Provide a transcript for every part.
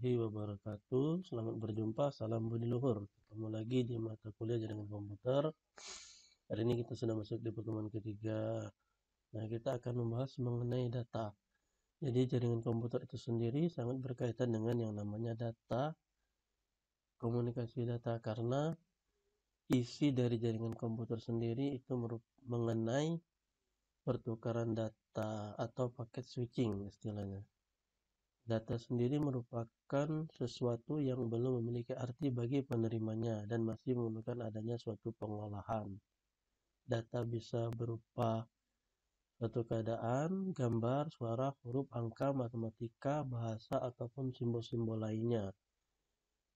warahmatullahi wabarakatuh. Selamat berjumpa, salam budi luhur. Ketemu lagi di mata kuliah jaringan komputer. Hari ini kita sudah masuk di pertemuan ketiga. Nah, kita akan membahas mengenai data. Jadi jaringan komputer itu sendiri sangat berkaitan dengan yang namanya data, komunikasi data, karena isi dari jaringan komputer sendiri itu mengenai pertukaran data atau paket switching istilahnya. Data sendiri merupakan sesuatu yang belum memiliki arti bagi penerimanya dan masih memerlukan adanya suatu pengolahan. Data bisa berupa suatu keadaan, gambar, suara, huruf, angka, matematika, bahasa, ataupun simbol-simbol lainnya.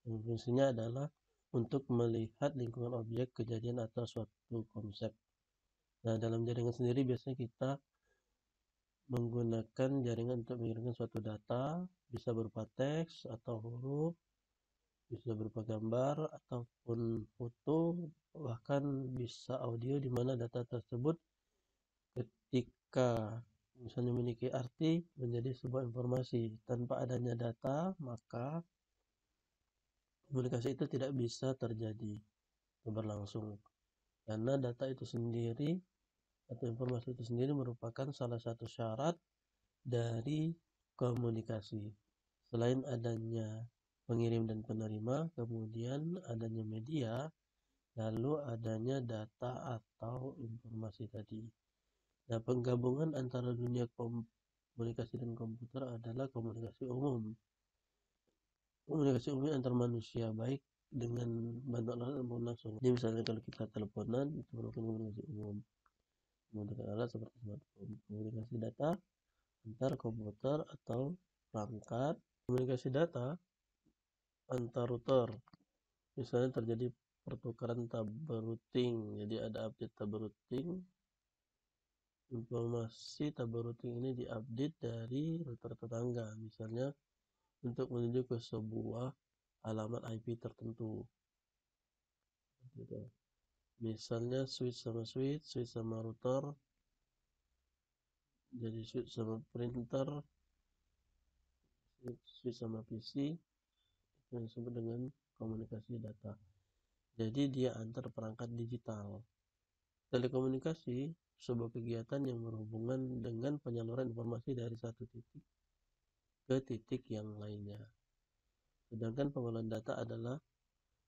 Yang fungsinya adalah untuk melihat lingkungan objek, kejadian, atau suatu konsep. Nah, dalam jaringan sendiri biasanya kita menggunakan jaringan untuk mengirimkan suatu data, bisa berupa teks atau huruf, bisa berupa gambar ataupun foto, bahkan bisa audio, di mana data tersebut ketika misalnya memiliki arti menjadi sebuah informasi. Tanpa adanya data, maka komunikasi itu tidak bisa terjadi atau berlangsung, karena data itu sendiri atau informasi itu sendiri merupakan salah satu syarat dari komunikasi. Selain adanya pengirim dan penerima, kemudian adanya media, lalu adanya data atau informasi tadi. Nah, penggabungan antara dunia komunikasi dan komputer adalah komunikasi umum. Komunikasi umum antar manusia, baik dengan bantuan alat maupun langsung. Jadi misalnya kalau kita teleponan, itu merupakan komunikasi umum menggunakan alat seperti smartphone. Komunikasi data antar komputer atau perangkat. Komunikasi data antar router, misalnya terjadi pertukaran tabel routing, jadi ada update tabel routing. Informasi tabel routing ini diupdate dari router tetangga, misalnya untuk menuju ke sebuah alamat IP tertentu. Misalnya switch sama router, jadi switch sama printer, switch sama PC, yang disebut dengan komunikasi data. Jadi dia antar perangkat digital. Telekomunikasi sebuah kegiatan yang berhubungan dengan penyaluran informasi dari satu titik ke titik yang lainnya. Sedangkan pengolahan data adalah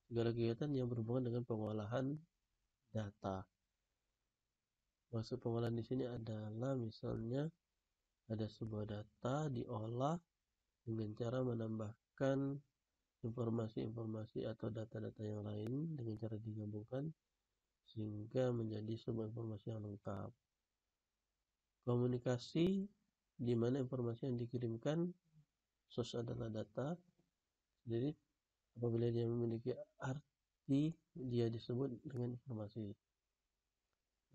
segala kegiatan yang berhubungan dengan pengolahan data. Maksud pengolahan di sini adalah misalnya ada sebuah data diolah dengan cara menambahkan informasi-informasi atau data-data yang lain dengan cara digabungkan sehingga menjadi sebuah informasi yang lengkap. Komunikasi di mana informasi yang dikirimkan source adalah data. Jadi apabila dia memiliki arti, dia disebut dengan informasi.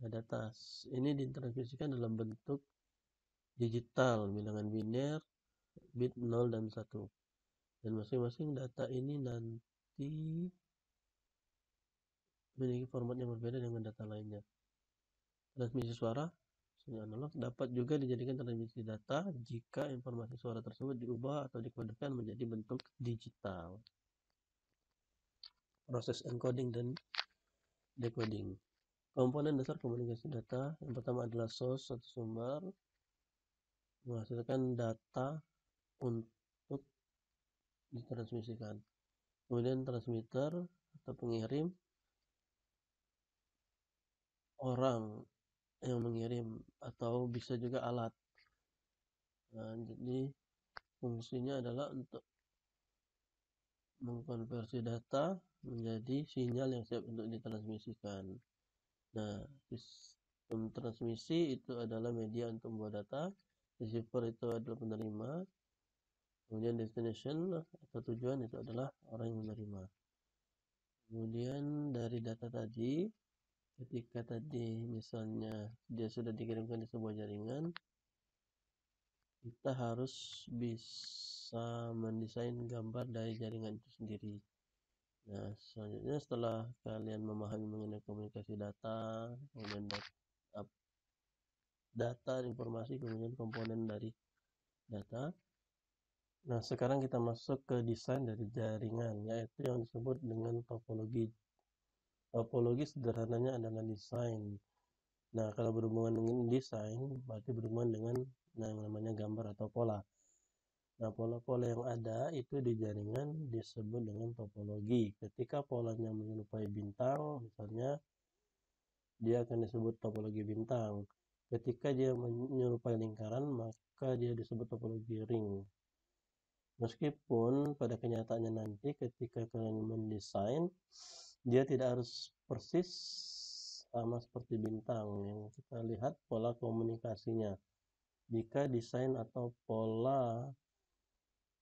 Nah, data ini ditransmisikan dalam bentuk digital, bilangan biner, bit 0 dan 1. Dan masing-masing data ini nanti memiliki format yang berbeda dengan data lainnya. Transmisi suara analog dapat juga dijadikan transmisi data jika informasi suara tersebut diubah atau dikodekan menjadi bentuk digital. Proses encoding dan decoding. Komponen dasar komunikasi data yang pertama adalah source atau sumber, menghasilkan data untuk ditransmisikan. Kemudian transmitter atau pengirim, orang yang mengirim atau bisa juga alat. Nah, jadi fungsinya adalah untuk mengkonversi data menjadi sinyal yang siap untuk ditransmisikan. Nah, sistem transmisi itu adalah media untuk membawa data, receiver itu adalah penerima, kemudian destination atau tujuan itu adalah orang yang menerima. Kemudian dari data tadi, ketika tadi misalnya dia sudah dikirimkan di sebuah jaringan, kita harus bisa mendesain gambar dari jaringan itu sendiri. Nah, selanjutnya setelah kalian memahami mengenai komunikasi data, kemudian data informasi, kemudian komponen dari data, Nah, sekarang kita masuk ke desain dari jaringan, yaitu yang disebut dengan topologi. Topologi sederhananya adalah desain. Nah, kalau berhubungan dengan desain, berarti berhubungan dengan yang namanya gambar atau pola. Nah, pola-pola yang ada itu di jaringan disebut dengan topologi. Ketika polanya menyerupai bintang, misalnya, dia akan disebut topologi bintang. Ketika dia menyerupai lingkaran, maka dia disebut topologi ring. Meskipun pada kenyataannya nanti ketika kalian mendesain, dia tidak harus persis sama seperti bintang. Yang kita lihat pola komunikasinya. Jika desain atau pola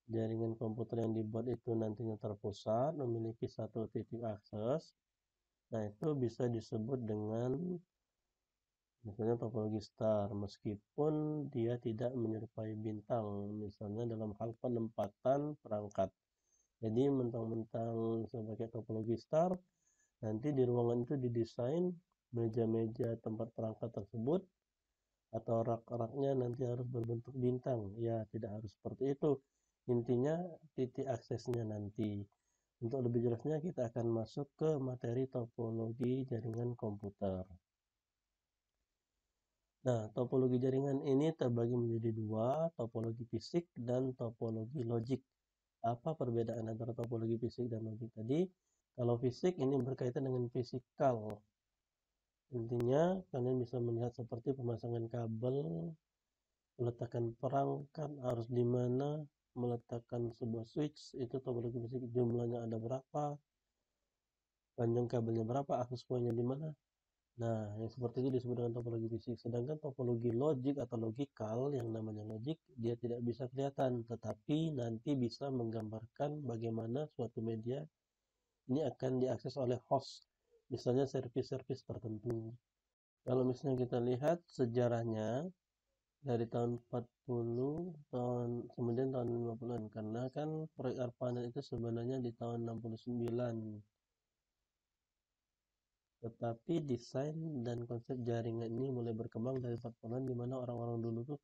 jaringan komputer yang dibuat itu nantinya terpusat, memiliki satu titik akses, nah itu bisa disebut dengan misalnya topologi star, meskipun dia tidak menyerupai bintang, misalnya dalam hal penempatan perangkat. Jadi mentang-mentang sebagai topologi star, nanti di ruangan itu didesain meja-meja tempat perangkat tersebut atau rak-raknya nanti harus berbentuk bintang. Ya, tidak harus seperti itu. Intinya titik aksesnya nanti. Untuk lebih jelasnya kita akan masuk ke materi topologi jaringan komputer. Nah, topologi jaringan ini terbagi menjadi dua, topologi fisik dan topologi logik. Apa perbedaan antara topologi fisik dan logik tadi? Kalau fisik ini berkaitan dengan fisikal. Intinya kalian bisa melihat seperti pemasangan kabel, meletakkan perangkat harus di mana, meletakkan sebuah switch, itu topologi fisik, jumlahnya ada berapa, panjang kabelnya berapa, akses poinnya di mana. Nah, yang seperti itu disebut dengan topologi fisik. Sedangkan topologi logik atau logikal, yang namanya logik, dia tidak bisa kelihatan, tetapi nanti bisa menggambarkan bagaimana suatu media ini akan diakses oleh host, misalnya servis-servis tertentu. Kalau misalnya kita lihat sejarahnya dari tahun 40, kemudian tahun 50-an, karena kan proyek ARPANET itu sebenarnya di tahun 69. Tetapi desain dan konsep jaringan ini mulai berkembang dari 40-an, di mana orang-orang dulu tuh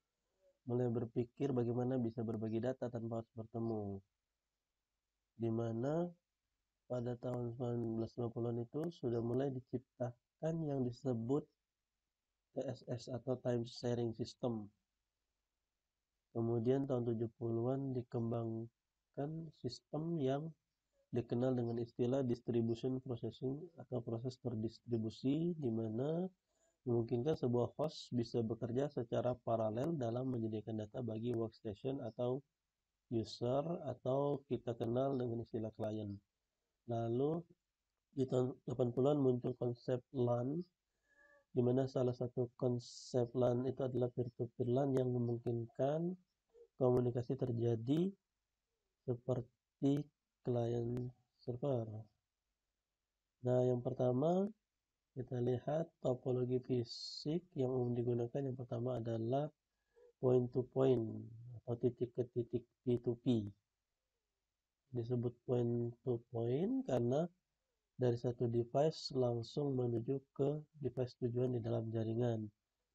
mulai berpikir bagaimana bisa berbagi data tanpa harus bertemu. Di mana pada tahun 1950-an itu sudah mulai diciptakan yang disebut TSS atau Time Sharing System. Kemudian tahun 70-an dikembangkan sistem yang dikenal dengan istilah distribution processing atau proses terdistribusi, di mana memungkinkan sebuah host bisa bekerja secara paralel dalam menyediakan data bagi workstation atau user, atau kita kenal dengan istilah klien. Lalu di tahun 80-an muncul konsep LAN, di mana salah satu konsep LAN itu adalah peer-to-peer LAN yang memungkinkan komunikasi terjadi seperti klien server. Nah, yang pertama kita lihat topologi fisik yang umum digunakan. Yang pertama adalah point to point atau titik ke titik, P2P. Disebut point to point karena dari satu device langsung menuju ke device tujuan di dalam jaringan.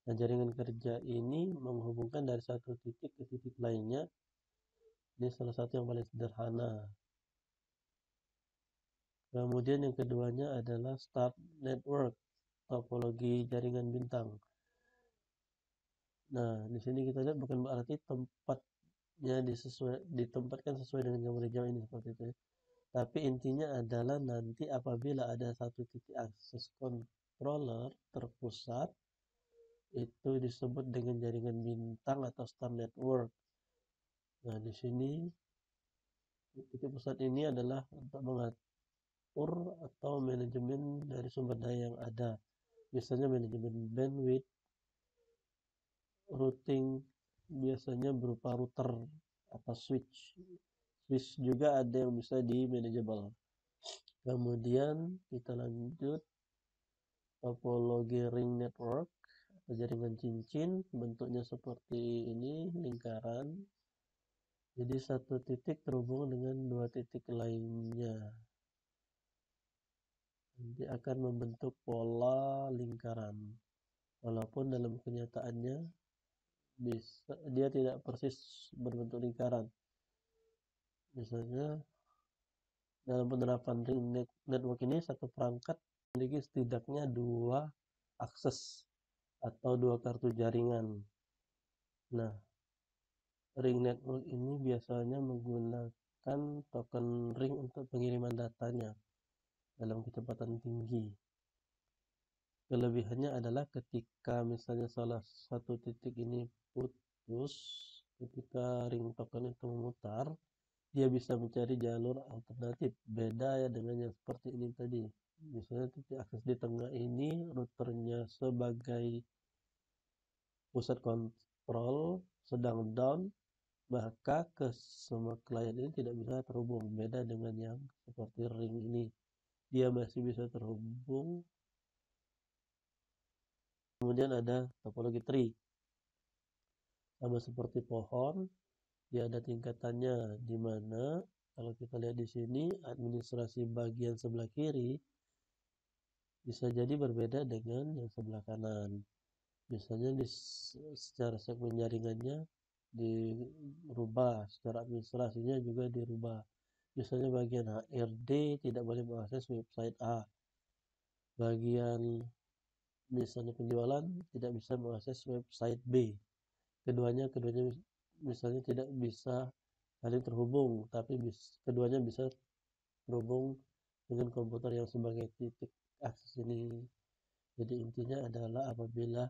Nah, jaringan kerja ini menghubungkan dari satu titik ke titik lainnya. Ini salah satu yang paling sederhana. Kemudian yang keduanya adalah star network, topologi jaringan bintang. Nah, di sini kita lihat bukan berarti tempatnya ditempatkan sesuai dengan gambar hijau ini seperti itu. Tapi intinya adalah nanti apabila ada satu titik akses controller terpusat, itu disebut dengan jaringan bintang atau star network. Nah, di sini titik pusat ini adalah untuk mengatur atau manajemen dari sumber daya yang ada. Misalnya manajemen bandwidth, routing biasanya berupa router atau switch. Switch juga ada yang bisa di manageable. Kemudian kita lanjut topologi ring network atau jaringan cincin, bentuknya seperti ini, lingkaran. Jadi satu titik terhubung dengan dua titik lainnya. Nanti akan membentuk pola lingkaran. Walaupun dalam kenyataannya dia tidak persis berbentuk lingkaran. Misalnya dalam penerapan ring network ini satu perangkat memiliki setidaknya 2 akses atau 2 kartu jaringan. Nah, ring network ini biasanya menggunakan token ring untuk pengiriman datanya dalam kecepatan tinggi. Kelebihannya adalah ketika misalnya salah satu titik ini putus, ketika ring token itu memutar, dia bisa mencari jalur alternatif. Beda ya dengan yang seperti ini tadi. Misalnya titik akses di tengah ini routernya sebagai pusat kontrol sedang down, maka ke semua klien ini tidak bisa terhubung. Beda dengan yang seperti ring ini, dia masih bisa terhubung. Kemudian ada topologi tree, sama seperti pohon, dia ada tingkatannya, di mana kalau kita lihat di sini administrasi bagian sebelah kiri bisa jadi berbeda dengan yang sebelah kanan. Misalnya secara segmen jaringannya dirubah, secara administrasinya juga dirubah. Misalnya bagian HRD tidak boleh mengakses website A, bagian misalnya penjualan tidak bisa mengakses website B. Keduanya misalnya tidak bisa saling terhubung, tapi keduanya bisa terhubung dengan komputer yang sebagai titik akses ini. Jadi intinya adalah apabila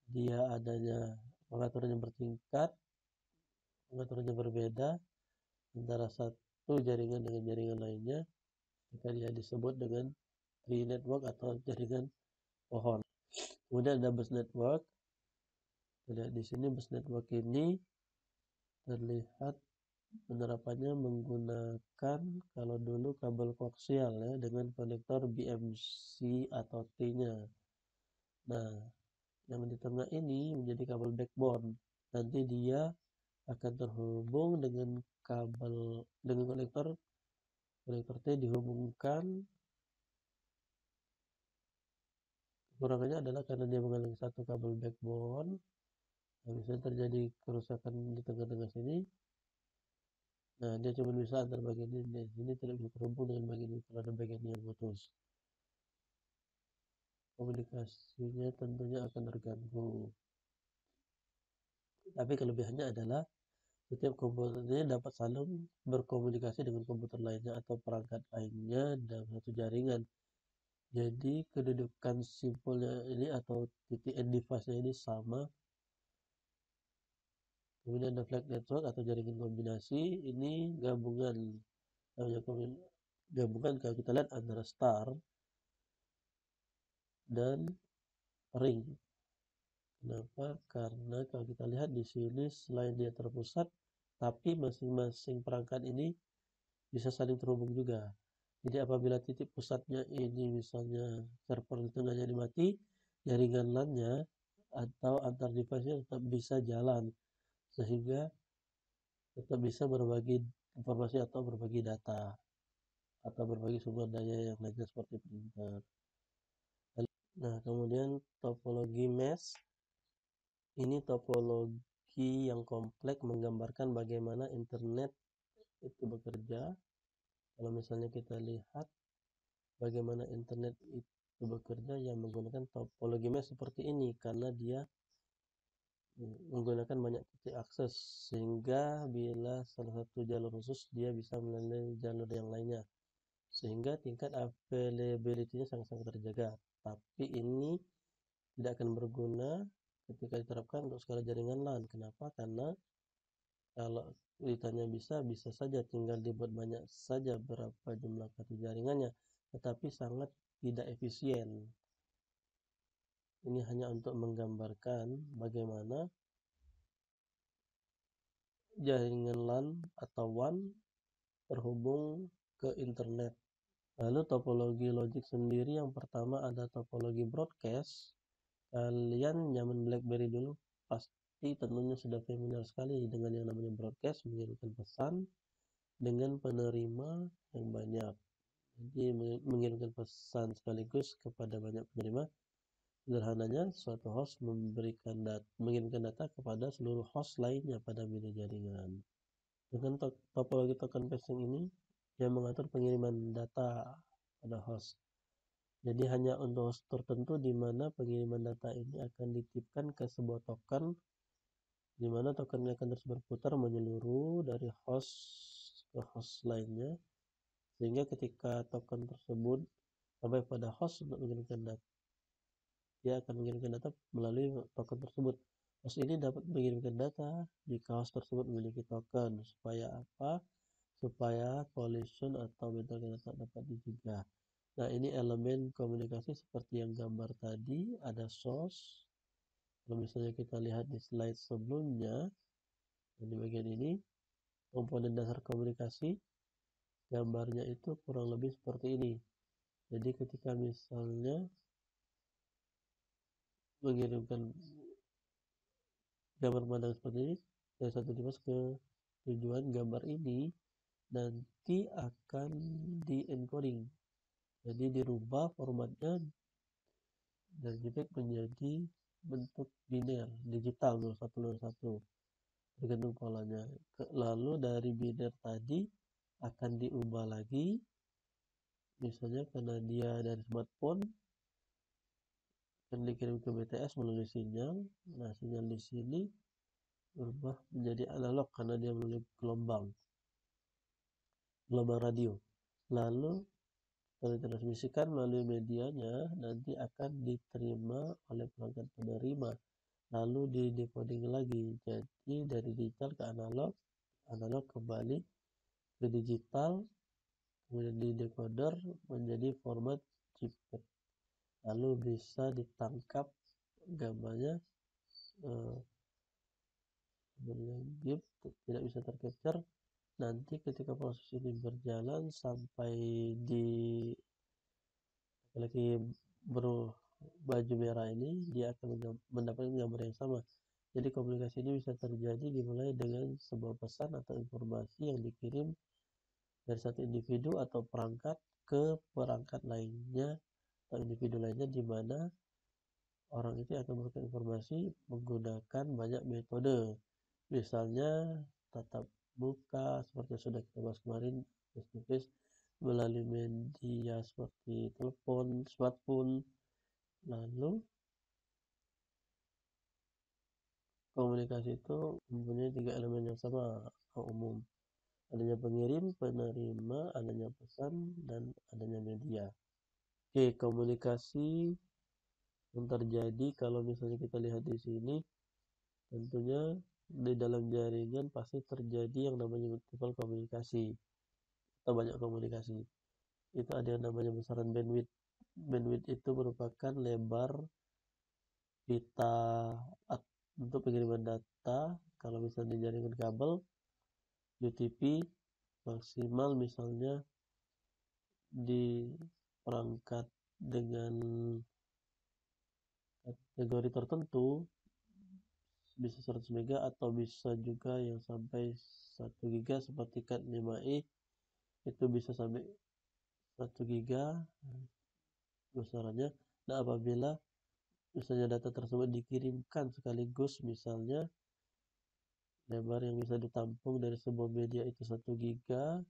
dia adanya pengaturan yang bertingkat, pengaturannya berbeda antara satu jaringan dengan jaringan lainnya, maka dia disebut dengan tree network atau jaringan pohon. Kemudian ada bus network. Lihat di sini bus network ini terlihat penerapannya menggunakan kalau dulu kabel koaksial ya dengan konektor BMC atau T-nya. Nah, yang di tengah ini menjadi kabel backbone. Nanti dia akan terhubung dengan konektor T dihubungkan. Kekurangannya adalah karena dia menggunakan satu kabel backbone, nah, misalnya terjadi kerusakan di tengah-tengah sini, nah dia cuma bisa antar bagian ini, sini tidak bisa terhubung dengan bagian ini kalau ada bagian yang putus. Komunikasinya tentunya akan terganggu. Tapi kelebihannya adalah setiap komputernya dapat saling berkomunikasi dengan komputer lainnya atau perangkat lainnya dalam satu jaringan. Jadi kedudukan simpulnya ini atau titik end device-nya ini sama. Kemudian ada flag network atau jaringan kombinasi, ini gabungan kalau kita lihat antara star dan ring. Kenapa? Karena kalau kita lihat di sini selain dia terpusat, tapi masing-masing perangkat ini bisa saling terhubung juga. Jadi apabila titik pusatnya ini misalnya server di tengahnya dimati, jaringan LAN-nya atau antar device-nya tetap bisa jalan, sehingga tetap bisa berbagi informasi atau berbagi data atau berbagi sumber daya yang lainnya seperti printer. Nah, kemudian topologi mesh. Ini topologi yang kompleks menggambarkan bagaimana internet itu bekerja. Kalau misalnya kita lihat bagaimana internet itu bekerja yang menggunakan topologi mesh seperti ini, karena dia menggunakan banyak titik akses, sehingga bila salah satu jalur khusus dia bisa melalui jalur yang lainnya, sehingga tingkat availability-nya sangat-sangat terjaga. Tapi ini tidak akan berguna ketika diterapkan untuk skala jaringan LAN. Kenapa? Karena kalau ditanya bisa saja tinggal dibuat banyak saja berapa jumlah kartu jaringannya, tetapi sangat tidak efisien. Ini hanya untuk menggambarkan bagaimana jaringan LAN atau WAN terhubung ke internet. Lalu topologi logik sendiri, yang pertama ada topologi broadcast. Kalian zaman BlackBerry dulu pasti tentunya sudah familiar sekali dengan yang namanya broadcast, mengirimkan pesan dengan penerima yang banyak. Jadi mengirimkan pesan sekaligus kepada banyak penerima. Sederhananya, suatu host mengirimkan data kepada seluruh host lainnya pada media jaringan. Dengan topologi token passing ini, yang mengatur pengiriman data pada host. Jadi hanya untuk host tertentu di mana pengiriman data ini akan dititipkan ke sebuah token, di mana token akan terus berputar menyeluruh dari host ke host lainnya, sehingga ketika token tersebut sampai pada host untuk mengirimkan data, dia akan mengirimkan data melalui token tersebut. Host ini dapat mengirimkan data jika host tersebut memiliki token. Supaya apa? Supaya collision atau mental data dapat dicegah. Nah, ini elemen komunikasi seperti yang gambar tadi, ada source. Kalau misalnya kita lihat di slide sebelumnya, di bagian ini, komponen dasar komunikasi, gambarnya itu kurang lebih seperti ini. Jadi ketika misalnya mengirimkan gambar pemandangan seperti ini dari satu device ke tujuan, gambar ini nanti akan di encoding, jadi dirubah formatnya dari JPEG menjadi bentuk biner digital 0101 tergantung polanya. Lalu dari biner tadi akan diubah lagi, misalnya karena dia dari smartphone akan dikirim ke BTS melalui sinyal. Nah, sinyal di sini berubah menjadi analog karena dia melalui gelombang radio. Lalu kalau ditransmisikan melalui medianya, nanti akan diterima oleh perangkat penerima, lalu di decoding lagi. Jadi dari digital ke analog, analog kembali ke digital, kemudian di decoder menjadi format JPEG, lalu bisa ditangkap gambarnya. GIF tidak bisa tercapture. Nanti ketika proses ini berjalan sampai di laki berbaju merah ini, dia akan mendapatkan gambar yang sama. Jadi komunikasi ini bisa terjadi dimulai dengan sebuah pesan atau informasi yang dikirim dari satu individu atau perangkat ke perangkat lainnya atau individu lainnya, di mana orang itu akan memberikan informasi menggunakan banyak metode. Misalnya tatap muka seperti yang sudah kita bahas kemarin, face to face, melalui media seperti telepon, smartphone. Lalu komunikasi itu mempunyai 3 elemen yang sama atau umum. Adanya pengirim, penerima, adanya pesan, dan adanya media. Oke, komunikasi yang terjadi kalau misalnya kita lihat di sini, tentunya di dalam jaringan pasti terjadi yang namanya multiple komunikasi atau banyak komunikasi. Itu ada yang namanya besaran bandwidth. Bandwidth itu merupakan lebar pita untuk pengiriman data. Kalau misalnya di jaringan kabel UTP maksimal misalnya di perangkat dengan kategori tertentu bisa 100 mega atau bisa juga yang sampai 1 giga seperti Cat 5e, itu bisa sampai 1 giga besarannya. Nah, apabila misalnya data tersebut dikirimkan sekaligus, misalnya lebar yang bisa ditampung dari sebuah media itu 1 giga,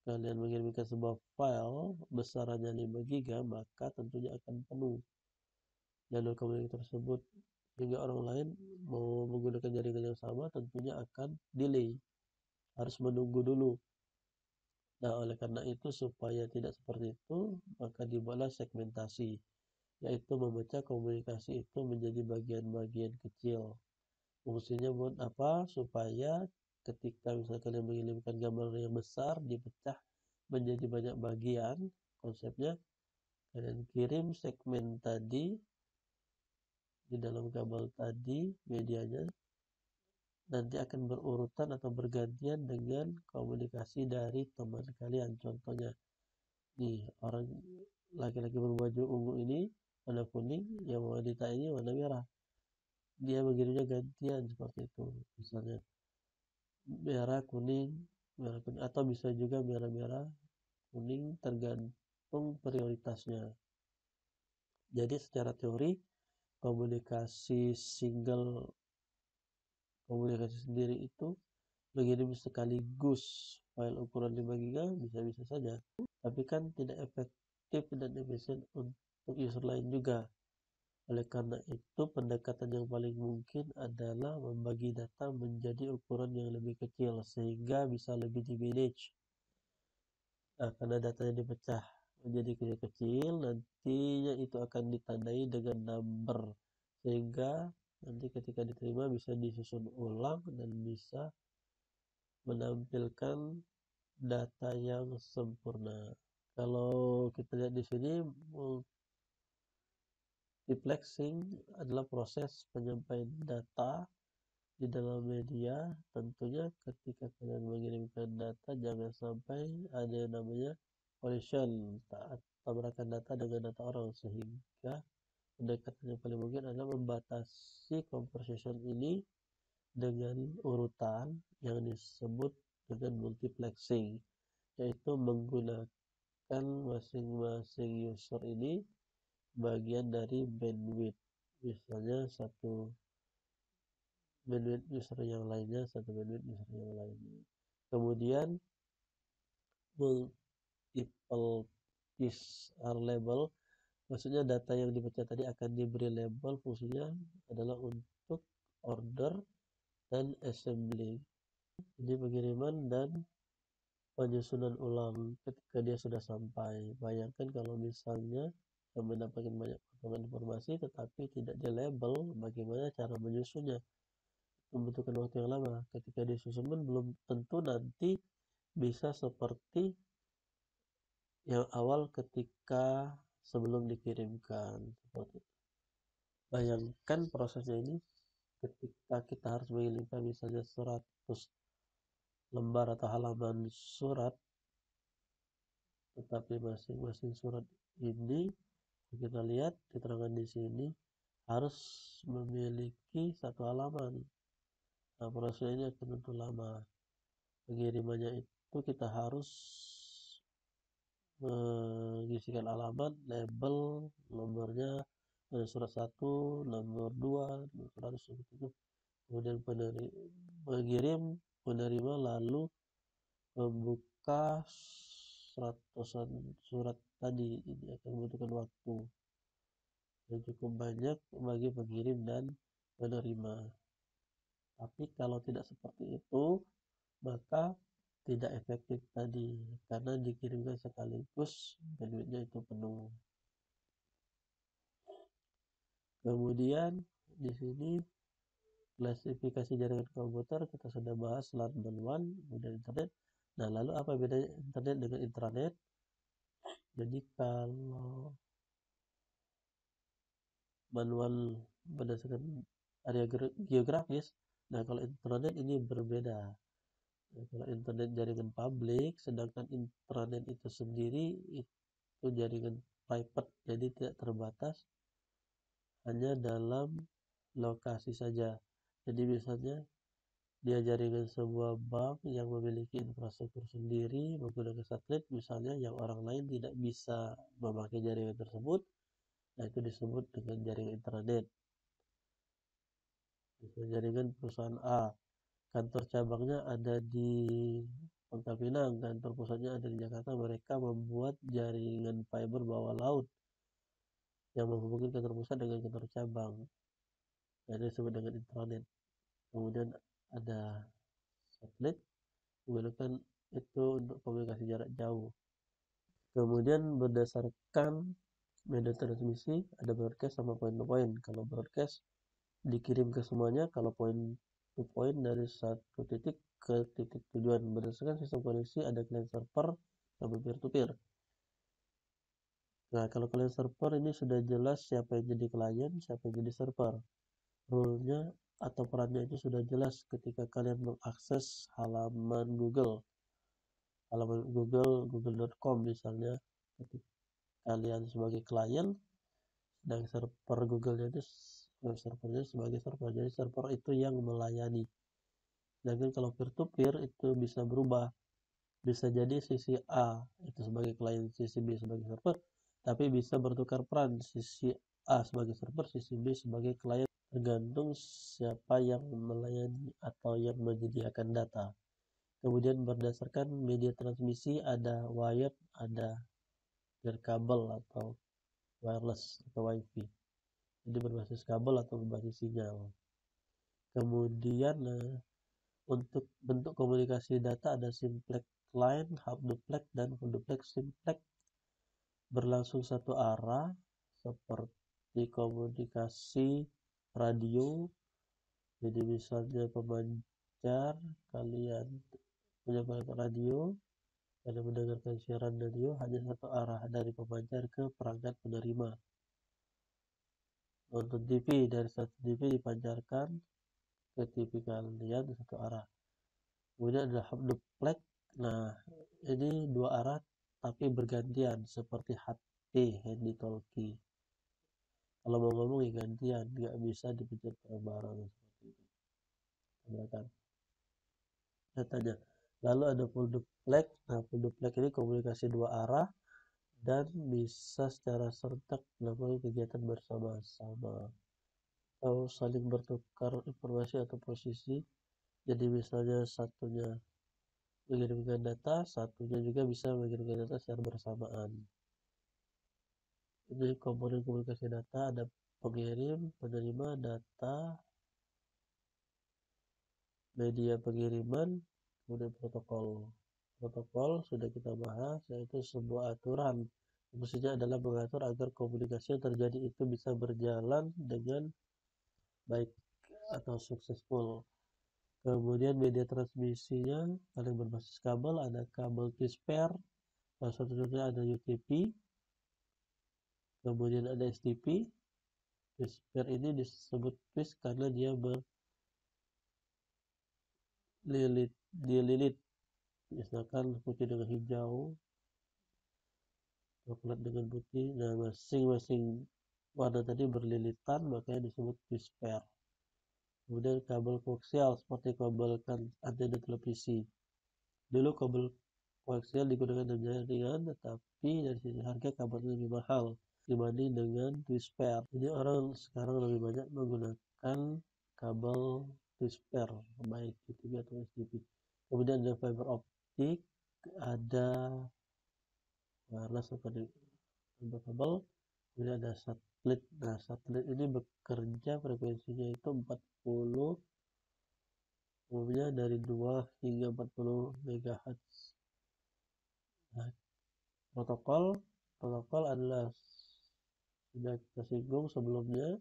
kalian mengirimkan sebuah file besarannya 5 giga, maka tentunya akan penuh jalur komunikasi tersebut, sehingga orang lain mau menggunakan jaringan yang sama tentunya akan delay, harus menunggu dulu. Nah, oleh karena itu supaya tidak seperti itu, maka dibuatlah segmentasi, yaitu memecah komunikasi itu menjadi bagian-bagian kecil. Fungsinya buat apa? Supaya ketika misalnya kalian mengirimkan gambar yang besar dipecah menjadi banyak bagian. Konsepnya kalian kirim segmen tadi di dalam kabel tadi, medianya nanti akan berurutan atau bergantian dengan komunikasi dari teman kalian. Contohnya nih, orang laki-laki berbaju ungu ini warna kuning, yang wanita ini warna merah, dia mengirimnya gantian seperti itu, misalnya merah kuning, atau bisa juga merah kuning, tergantung prioritasnya. Jadi secara teori komunikasi single komunikasi sendiri itu mengirim sekaligus file ukuran 5 GB bisa-bisa saja, tapi kan tidak efektif dan efisien untuk user lain juga. Oleh karena itu, pendekatan yang paling mungkin adalah membagi data menjadi ukuran yang lebih kecil sehingga bisa lebih di-manage. Nah, karena datanya dipecah menjadi kecil-kecil, nantinya itu akan ditandai dengan number, sehingga nanti ketika diterima bisa disusun ulang dan bisa menampilkan data yang sempurna. Kalau kita lihat di sini, multiplexing adalah proses penyampaian data di dalam media. Tentunya ketika kalian mengirimkan data, jangan sampai ada yang namanya collision, tabrakan data dengan data orang, sehingga pendekatan yang paling mungkin adalah membatasi conversation ini dengan urutan yang disebut dengan multiplexing, yaitu menggunakan masing-masing user ini bagian dari bandwidth, misalnya satu bandwidth user yang lainnya, satu bandwidth user yang lainnya. Kemudian multiple keys are label, maksudnya data yang dipecah tadi akan diberi label, fungsinya adalah untuk order dan assembly. Jadi pengiriman dan penyusunan ulang ketika dia sudah sampai. Bayangkan kalau misalnya mendapatkan banyak potongan informasi tetapi tidak di label, bagaimana cara menyusunnya? Membutuhkan waktu yang lama. Ketika disusun pun belum tentu nanti bisa seperti yang awal ketika sebelum dikirimkan. Seperti itu. Bayangkan prosesnya ini ketika kita harus mengirimkan misalnya 100 lembar atau halaman surat, tetapi masing-masing surat ini kita lihat diterangkan di sini harus memiliki satu halaman. Nah, prosesnya ini akan tentu lama. Pengirimannya itu kita harus mengisikan alamat, label, nomornya, surat 1, nomor 2, nomor 100, seperti itu. Kemudian pengirim, penerima, lalu membuka seratusan surat tadi. Ini akan membutuhkan waktu yang cukup banyak bagi pengirim dan penerima. Tapi kalau tidak seperti itu, maka tidak efektif tadi, karena dikirimkan sekaligus bandwidthnya itu penuh. Kemudian di sini klasifikasi jaringan komputer kita sudah bahas, LAN dan WAN, kemudian internet. Nah, lalu apa bedanya internet dengan intranet? Jadi kalau manual berdasarkan area geografis, nah kalau internet ini berbeda. Nah, kalau internet jaringan publik, sedangkan intranet itu sendiri itu jaringan private, jadi tidak terbatas, hanya dalam lokasi saja. Jadi misalnya dia jaringan sebuah bank yang memiliki infrastruktur sendiri menggunakan satelit misalnya, yang orang lain tidak bisa memakai jaringan tersebut, nah itu disebut dengan jaringan intranet. Misalnya jaringan perusahaan A, kantor cabangnya ada di Pangkal Pinang, kantor pusatnya ada di Jakarta, mereka membuat jaringan fiber bawah laut yang menghubungkan kantor pusat dengan kantor cabang. Nah, itu disebut dengan intranet. Kemudian ada satelit, menggunakan itu untuk komunikasi jarak jauh. Kemudian berdasarkan media transmisi ada broadcast sama point to point. Kalau broadcast dikirim ke semuanya, kalau point to point dari satu titik ke titik tujuan. Berdasarkan sistem koneksi ada client server sama peer to peer. Nah, kalau client server ini sudah jelas siapa yang jadi klien, siapa yang jadi server. Rule-nya atau perannya itu sudah jelas ketika kalian mengakses halaman google.com misalnya. Ketika kalian sebagai klien dan server Google-nya itu servernya sebagai server, jadi server itu yang melayani. Dan kalau peer to peer itu bisa berubah, bisa jadi sisi A itu sebagai klien, sisi B sebagai server, tapi bisa bertukar peran, sisi A sebagai server, sisi B sebagai klien, tergantung siapa yang melayani atau yang menyediakan data. Kemudian berdasarkan media transmisi ada wired, ada kabel atau wireless atau wifi. Jadi berbasis kabel atau berbasis sinyal. Kemudian untuk bentuk komunikasi data ada simplex line, half duplex, dan full duplex. Simplex berlangsung satu arah seperti komunikasi radio. Jadi misalnya pemancar, kalian punya perangkat radio, kalian mendengarkan siaran radio hanya satu arah dari pemancar ke perangkat penerima. Nonton TV dari satu TV dipancarkan ke TV kalian satu arah. Kemudian ada half duplex. Nah, ini dua arah tapi bergantian seperti HT, handy talkie. Kalau mau ngomong ya gantian, nggak bisa dipencet bareng seperti itu. Kan datanya. Lalu ada full duplex. Nah, full duplex ini komunikasi dua arah dan bisa secara serentak melakukan kegiatan bersama-sama atau saling bertukar informasi atau posisi. Jadi misalnya satunya mengirimkan data, satunya juga bisa mengirimkan data secara bersamaan. Jadi komponen komunikasi data ada pengirim, penerima data, media pengiriman, kemudian protokol. Protokol sudah kita bahas, yaitu sebuah aturan. Fungsinya adalah mengatur agar komunikasi yang terjadi itu bisa berjalan dengan baik atau successful. Kemudian media transmisinya paling berbasis kabel, ada kabel T-Spare, salah satunya ada UTP, kemudian ada STP. T-Spare ini disebut twist karena dia dililit, misalkan putih dengan hijau, coklat dengan putih. Nah, masing-masing warna tadi berlilitan, makanya disebut T-Spare. Kemudian kabel koaksial seperti kabel antena televisi. Dulu kabel koaksial digunakan dengan jaringan, tetapi dari sisi harga kabelnya lebih mahal dibanding dengan T-Spare. Jadi orang sekarang lebih banyak menggunakan kabel T-Spare, baik UTP atau STP. Kemudian ada fiber optik, ada wireless atau kabel, kemudian ada satelit. Nah, satelit ini bekerja frekuensinya itu 40, umumnya dari 2 hingga 40 MHz. Nah, protokol adalah sudah kita singgung sebelumnya.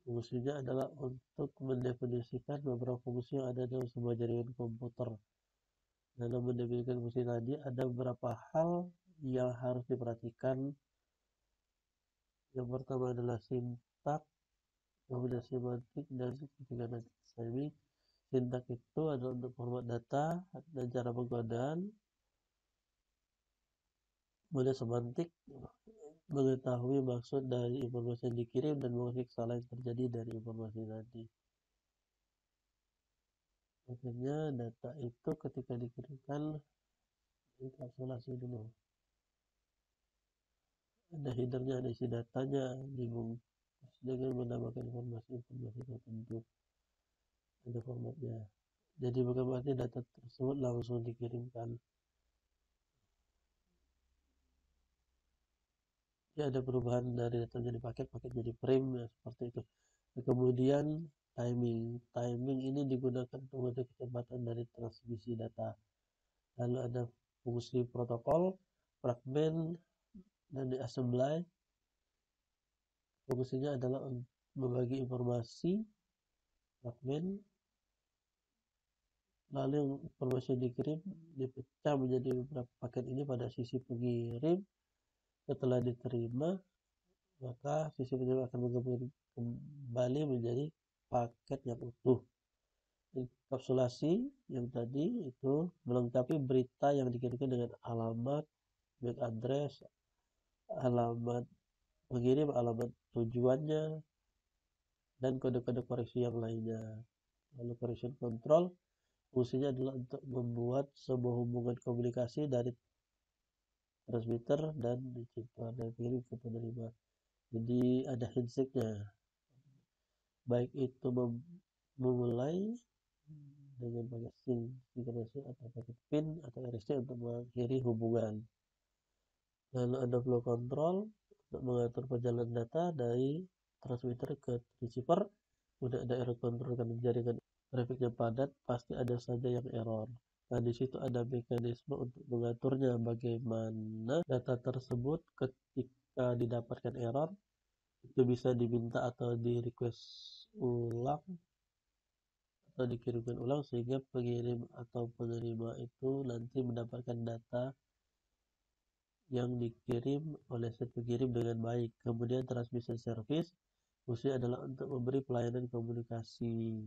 Fungsinya adalah untuk mendefinisikan beberapa fungsi yang ada dalam sebuah jaringan komputer. Dalam mendefinisikan fungsi tadi ada beberapa hal yang harus diperhatikan. Yang pertama adalah sintak, kemudian semantik, dan ketiga timing. Sintak itu adalah untuk format data dan cara pengkodaan. Kemudian semantik, mengetahui maksud dari informasi yang dikirim dan mengenai kesalahan yang terjadi dari informasi tadi. Akhirnya data itu ketika dikirimkan enkapsulasi dulu. Ada headernya, ada isi datanya, dibungkus dengan menambahkan informasi tertentu. Ada formatnya. Jadi bukan berarti data tersebut langsung dikirimkan. Ya, ada perubahan dari data jadi paket jadi frame, ya, seperti itu. Kemudian timing ini digunakan untuk mengatur kecepatan dari transmisi data. Lalu ada fungsi protokol, fragment, dan assembly. Fungsinya adalah untuk membagi informasi fragment, lalu informasi yang dikirim dipecah menjadi beberapa paket ini pada sisi pengirim. Setelah diterima, maka sisi pengirim akan menggabungkan kembali menjadi paket yang utuh. Enkapsulasi yang tadi itu melengkapi berita yang dikirimkan dengan alamat, MAC address, alamat pengirim, alamat tujuannya, dan kode-kode koreksi yang lainnya. Lalu correction control fungsinya adalah untuk membuat sebuah hubungan komunikasi dari transmitter dan receiver dan kirim ke penerima. Jadi ada handshake-nya, baik itu memulai dengan pakai sinkronasi atau pakai pin atau RST untuk mengakhiri hubungan. Lalu ada flow control untuk mengatur perjalanan data dari transmitter ke receiver. Udah ada error control karena jaringan trafiknya padat, pasti ada saja yang error. Nah, di situ ada mekanisme untuk mengaturnya, bagaimana data tersebut ketika didapatkan error itu bisa diminta atau di request ulang atau dikirimkan ulang sehingga pengirim atau penerima itu nanti mendapatkan data yang dikirim oleh si pengirim dengan baik. Kemudian transmission service fungsinya adalah untuk memberi pelayanan komunikasi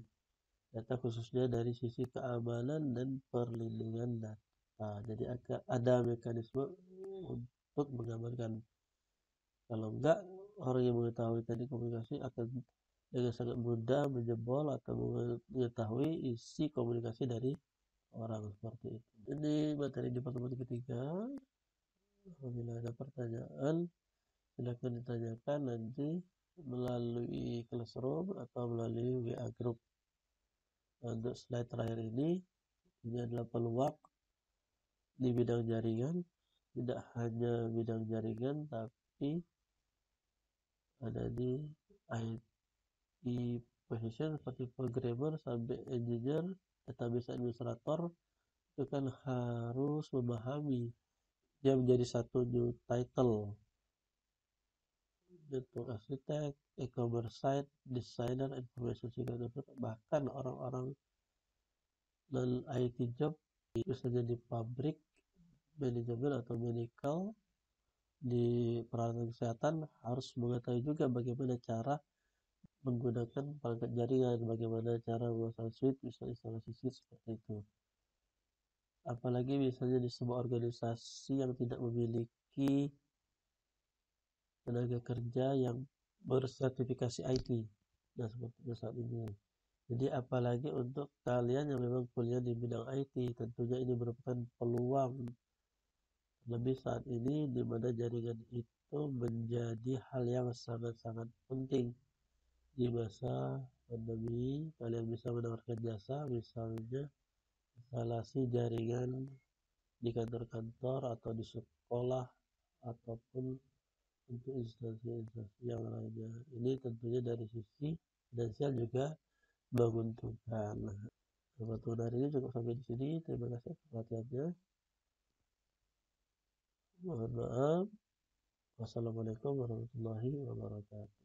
data khususnya dari sisi keamanan dan perlindungan data. Jadi ada mekanisme untuk mengamankan. Kalau enggak, orang yang mengetahui teknik komunikasi akan dengan sangat mudah menjebol atau mengetahui isi komunikasi dari orang seperti itu. Ini materi di pertemuan ketiga. Apabila ada pertanyaan, silakan ditanyakan nanti melalui Classroom atau melalui WA Group. Untuk slide terakhir ini adalah peluang di bidang jaringan, tidak hanya bidang jaringan tapi ada di IT position seperti programmer sampai engineer, database administrator itu kan harus memahami. Dia menjadi satu new title, network architect, e-commerce site designer, information security, bahkan orang-orang non IT job misalnya di pabrik, manajemen atau medical, di peralatan kesehatan harus mengetahui juga bagaimana cara menggunakan perangkat jaringan, bagaimana cara memasang switch, misalnya instalasi switch seperti itu. Apalagi misalnya di sebuah organisasi yang tidak memiliki tenaga kerja yang bersertifikasi IT. Nah, seperti saat ini. Jadi apalagi untuk kalian yang memang kuliah di bidang IT, tentunya ini merupakan peluang. Lebih saat ini di mana jaringan itu menjadi hal yang sangat-sangat penting. Di masa pandemi, kalian bisa menawarkan jasa, misalnya instalasi jaringan di kantor-kantor atau di sekolah ataupun untuk instansi-instansi yang lainnya. Ini tentunya dari sisi finansial juga menguntungkan. Pertemuan hari ini cukup sampai di sini. Terima kasih perhatiannya. Mohon maaf. Wassalamualaikum warahmatullahi wabarakatuh.